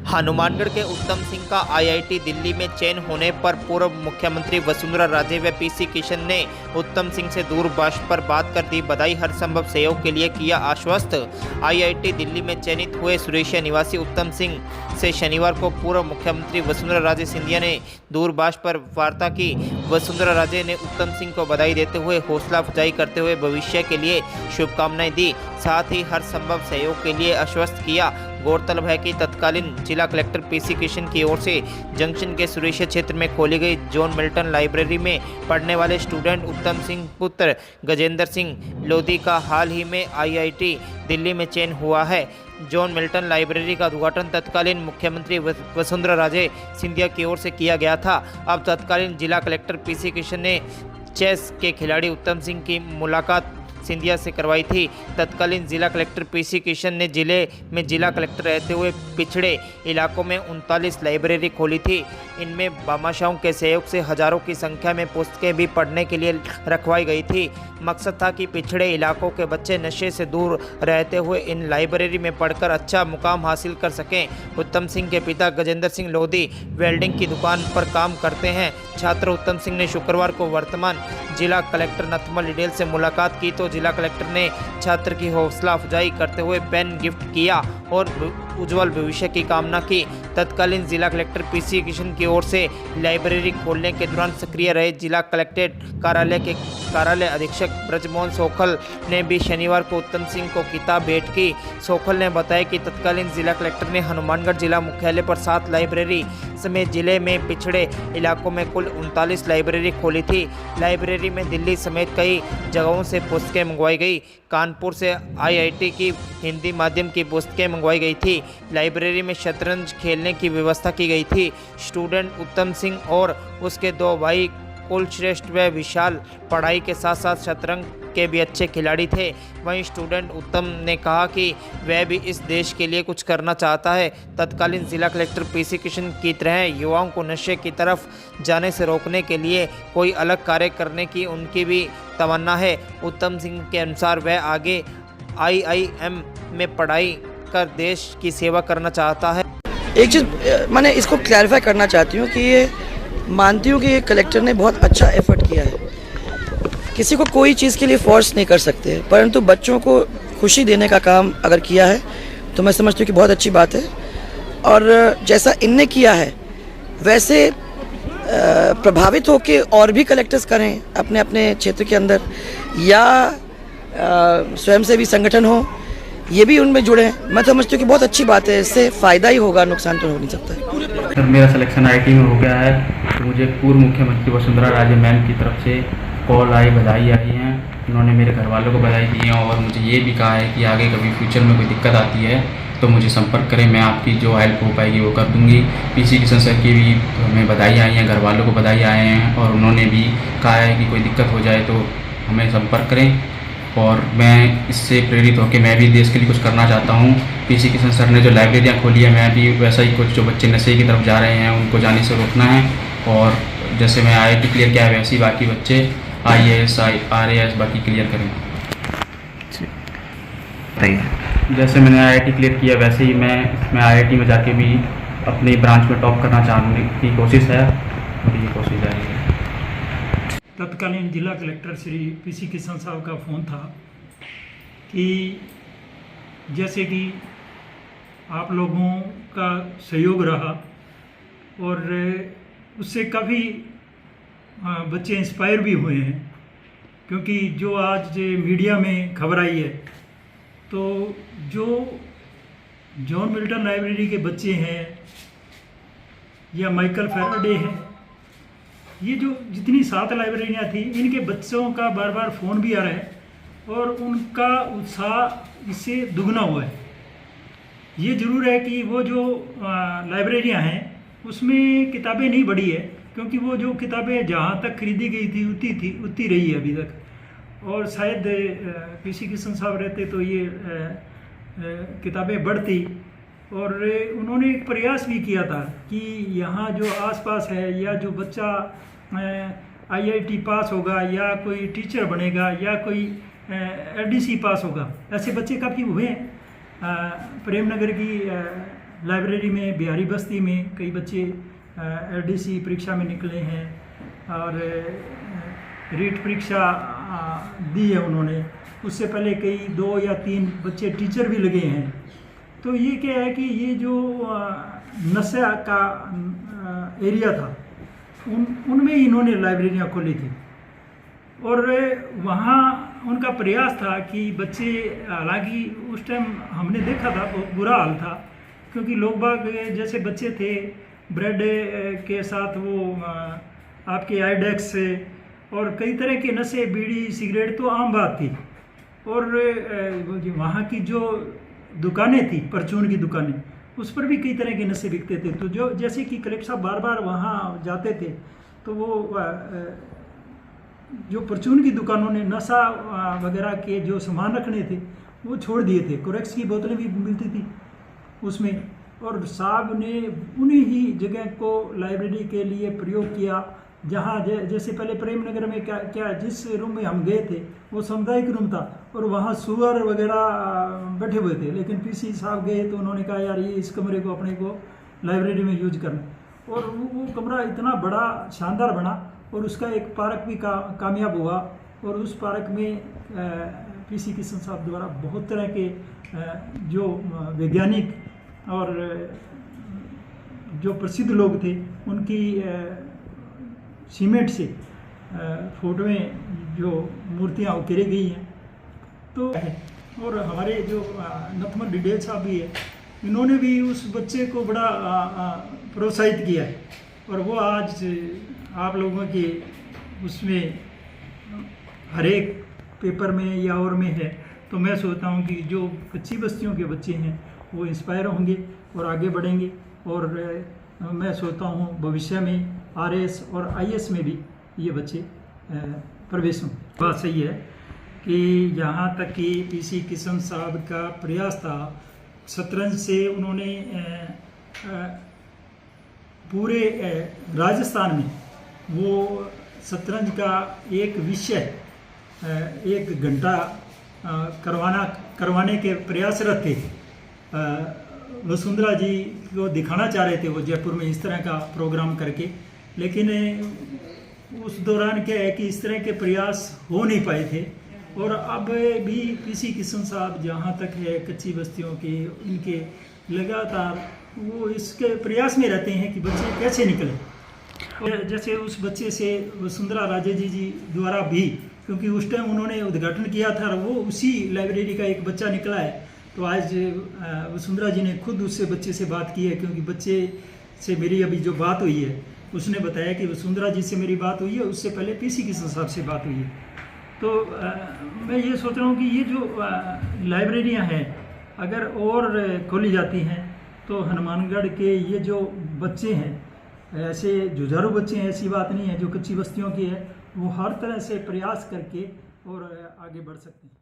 हनुमानगढ़ के उत्तम सिंह का आईआईटी दिल्ली में चयन होने पर पूर्व मुख्यमंत्री वसुंधरा राजे व पीसी किशन ने उत्तम सिंह से दूरभाष पर बात कर दी बधाई, हर संभव सहयोग के लिए किया आश्वस्त। आईआईटी दिल्ली में चयनित हुए सुरेशिया निवासी उत्तम सिंह से शनिवार को पूर्व मुख्यमंत्री वसुंधरा राजे सिंधिया ने दूरभाष पर वार्ता की। वसुंधरा राजे ने उत्तम सिंह को बधाई देते हुए हौसला अफजाई करते हुए भविष्य के लिए शुभकामनाएं दी, साथ ही हर संभव सहयोग के लिए आश्वस्त किया। गौरतलब है कि तत्कालीन जिला कलेक्टर पीसी किशन की ओर से जंक्शन के सुरेशिया क्षेत्र में खोली गई जॉन मिल्टन लाइब्रेरी में पढ़ने वाले स्टूडेंट उत्तम सिंह पुत्र गजेंद्र सिंह लोधी का हाल ही में आईआईटी दिल्ली में चयन हुआ है। जॉन मिल्टन लाइब्रेरी का उद्घाटन तत्कालीन मुख्यमंत्री वसुंधरा राजे सिंधिया की ओर से किया गया था। अब तत्कालीन जिला कलेक्टर पीसी किशन ने चेस के खिलाड़ी उत्तम सिंह की मुलाकात सिंधिया से करवाई थी। तत्कालीन जिला कलेक्टर पीसी किशन ने जिले में जिला कलेक्टर रहते हुए पिछड़े इलाकों में 39 लाइब्रेरी खोली थी। इनमें भामाशाहों के सहयोग से हजारों की संख्या में पुस्तकें भी पढ़ने के लिए रखवाई गई थी। मकसद था कि पिछड़े इलाकों के बच्चे नशे से दूर रहते हुए इन लाइब्रेरी में पढ़कर अच्छा मुकाम हासिल कर सकें। उत्तम सिंह के पिता गजेंद्र सिंह लोधी वेल्डिंग की दुकान पर काम करते हैं। छात्र उत्तम सिंह ने शुक्रवार को वर्तमान जिला कलेक्टर नथमल डिडेल से मुलाकात की तो जिला कलेक्टर ने छात्र की हौसला अफजाई करते हुए पेन गिफ्ट किया और उज्जवल भविष्य की कामना की। तत्कालीन जिला कलेक्टर पीसी किशन की ओर से लाइब्रेरी खोलने के दौरान सक्रिय रहे जिला कलेक्ट्रेट कार्यालय के कार्यालय अधीक्षक ब्रजमोहन सोखल ने भी शनिवार को उत्तम सिंह को किताब भेंट की। सोखल ने बताया कि तत्कालीन जिला कलेक्टर ने हनुमानगढ़ जिला मुख्यालय पर 7 लाइब्रेरी समेत जिले में पिछड़े इलाकों में कुल 39 लाइब्रेरी खोली थी। लाइब्रेरी में दिल्ली समेत कई जगहों से पुस्तकें मंगवाई गई। कानपुर से आईआईटी की हिंदी माध्यम की पुस्तकें मंगवाई गई थी। लाइब्रेरी में शतरंज खेलने की व्यवस्था की गई थी। स्टूडेंट उत्तम सिंह और उसके 2 भाई कुलश्रेष्ठ व विशाल पढ़ाई के साथ साथ शतरंज के भी अच्छे खिलाड़ी थे। वहीं स्टूडेंट उत्तम ने कहा कि वह भी इस देश के लिए कुछ करना चाहता है। तत्कालीन जिला कलेक्टर पीसी किशन की तरह युवाओं को नशे की तरफ जाने से रोकने के लिए कोई अलग कार्य करने की उनकी भी तमन्ना है। उत्तम सिंह के अनुसार वह आगे आईआईएम में पढ़ाई कर देश की सेवा करना चाहता है। एक चीज़ मैंने इसको क्लैरिफाई करना चाहती हूँ कि ये मानती हूँ कि ये कलेक्टर ने बहुत अच्छा एफर्ट किया है। किसी को कोई चीज़ के लिए फोर्स नहीं कर सकते, परंतु बच्चों को खुशी देने का काम अगर किया है तो मैं समझती हूँ कि बहुत अच्छी बात है। और जैसा इनने किया है वैसे प्रभावित होकर और भी कलेक्टर्स करें अपने अपने क्षेत्र के अंदर, या स्वयंसेवी संगठन हो ये भी उनमें जुड़े हैं। मैं समझती हूँ कि बहुत अच्छी बात है, इससे फ़ायदा ही होगा, नुकसान तो हो नहीं सकता है। सर मेरा सिलेक्शन आईआईटी में हो गया है तो मुझे पूर्व मुख्यमंत्री वसुंधरा राजे मैम की तरफ से कॉल आई, बधाई आई हैं। उन्होंने मेरे घर वालों को बधाई दी है और मुझे ये भी कहा है कि आगे कभी फ्यूचर में कोई दिक्कत आती है तो मुझे संपर्क करें, मैं आपकी जो हेल्प हो पाएगी वो कर दूंगी। पीसी किशन सर की भी हमें बधाई आई हैं, घर वालों को बधाई आए हैं और उन्होंने भी कहा है कि कोई दिक्कत हो जाए तो हमें संपर्क करें। और मैं इससे प्रेरित होकर मैं भी देश के लिए कुछ करना चाहता हूँ। पीसी किशन सर ने जो लाइब्रेरियाँ खोली है मैं भी वैसा ही कुछ जो बच्चे नशे की तरफ जा रहे हैं उनको जाने से रोकना है। और जैसे मैं आईआईटी क्लियर किया है वैसे ही बाकी बच्चे आईएएस आरएएस बाकी क्लियर करें। जैसे मैंने आईआईटी क्लियर किया वैसे ही मैं आईआईटी में जाके भी अपनी ब्रांच में टॉप करना चाहने की कोशिश है और ये कोशिश जारी है। तत्कालीन जिला कलेक्टर श्री पीसी किशन साहब का फ़ोन था कि जैसे कि आप लोगों का सहयोग रहा और उससे काफ़ी बच्चे इंस्पायर भी हुए हैं, क्योंकि जो आज मीडिया में खबर आई है तो जो जॉन मिल्टन लाइब्रेरी के बच्चे हैं या माइकल फैराडे हैं, ये जो जितनी 7 लाइब्रेरियाँ थी इनके बच्चों का बार बार फ़ोन भी आ रहा है और उनका उत्साह इससे दुगना हुआ है। ये ज़रूर है कि वो जो लाइब्रेरियाँ हैं उसमें किताबें नहीं बढ़ी है, क्योंकि वो जो किताबें जहाँ तक खरीदी गई थी उतनी रही है अभी तक। और शायद पीसी किशन साहब रहते तो ये किताबें बढ़ती। और उन्होंने एक प्रयास भी किया था कि यहाँ जो आसपास है या जो बच्चा आईआईटी पास होगा या कोई टीचर बनेगा या कोई एडीसी पास होगा, ऐसे बच्चे काफ़ी हुए हैं। प्रेमनगर की लाइब्रेरी में बिहारी बस्ती में कई बच्चे LDC परीक्षा में निकले हैं और रीट परीक्षा दी है उन्होंने। उससे पहले कई 2 या 3 बच्चे टीचर भी लगे हैं। तो ये क्या है कि ये जो नशा का एरिया था उनमें इन्होंने लाइब्रेरियाँ खोली थी और वहाँ उनका प्रयास था कि बच्चे, हालांकि उस टाइम हमने देखा था बहुत बुरा हाल था, क्योंकि लोग बाग जैसे बच्चे थे ब्रेड के साथ वो आपके आइडेक्स और कई तरह के नशे, बीड़ी सिगरेट तो आम बात थी। और वहाँ की जो दुकानें थी, परचून की दुकानें, उस पर भी कई तरह के नशे बिकते थे। तो जो जैसे कि कलेक्टर साहब बार बार वहाँ जाते थे तो वो जो परचून की दुकानों ने नशा वगैरह के जो सामान रखने थे वो छोड़ दिए थे। कोरेक्स की बोतलें भी मिलती थी उसमें, और साहब ने उन्हीं ही जगह को लाइब्रेरी के लिए प्रयोग किया जहाँ जैसे पहले प्रेम नगर में क्या जिस रूम में हम गए थे वो सामुदायिक रूम था और वहाँ सुअर वगैरह बैठे हुए थे, लेकिन PC साहब गए तो उन्होंने कहा यार ये इस कमरे को अपने को लाइब्रेरी में यूज करना। और वो कमरा इतना बड़ा शानदार बना और उसका एक पार्क भी कामयाब हुआ। और उस पार्क में PC किशन साहब द्वारा बहुत तरह के जो वैज्ञानिक और जो प्रसिद्ध लोग थे उनकी सीमेंट से फोटोएं जो मूर्तियाँ उकेरी गई हैं। तो और हमारे जो नथमल डिडेल साहब भी है, इन्होंने भी उस बच्चे को बड़ा प्रोत्साहित किया है और वो आज आप लोगों के उसमें हर एक पेपर में या और में है। तो मैं सोचता हूँ कि जो कच्ची बस्तियों के बच्चे हैं वो इंस्पायर होंगे और आगे बढ़ेंगे और मैं सोचता हूँ भविष्य में RS और IS में भी ये बच्चे प्रवेश हों। बात सही है कि यहाँ तक कि PC किशन साहब का प्रयास था, शतरंज से उन्होंने पूरे राजस्थान में वो शतरंज का एक विषय 1 घंटा करवाने के प्रयासरत थे। वसुंधरा जी को दिखाना चाह रहे थे वो जयपुर में इस तरह का प्रोग्राम करके, लेकिन उस दौरान क्या है कि इस तरह के प्रयास हो नहीं पाए थे। और अब भी PC किशन साहब जहाँ तक है कच्ची बस्तियों के इनके लगातार वो इसके प्रयास में रहते हैं कि बच्चे कैसे निकले। और जैसे उस बच्चे से वसुंधरा राजे जी द्वारा भी, क्योंकि उस टाइम उन्होंने उद्घाटन किया था, वो उसी लाइब्रेरी का एक बच्चा निकला है। तो आज वसुंधरा जी ने खुद उससे बच्चे से बात की है, क्योंकि बच्चे से मेरी अभी जो बात हुई है उसने बताया कि वसुंधरा जी से मेरी बात हुई है, उससे पहले PC किशन साहब से बात हुई है। तो मैं ये सोच रहा हूँ कि ये जो लाइब्रेरियाँ हैं अगर और खोली जाती हैं तो हनुमानगढ़ के ये जो बच्चे हैं, ऐसे जुझारू बच्चे हैं, ऐसी बात नहीं है, जो कच्ची बस्तियों के हैं, वो हर तरह से प्रयास करके और आगे बढ़ सकते हैं।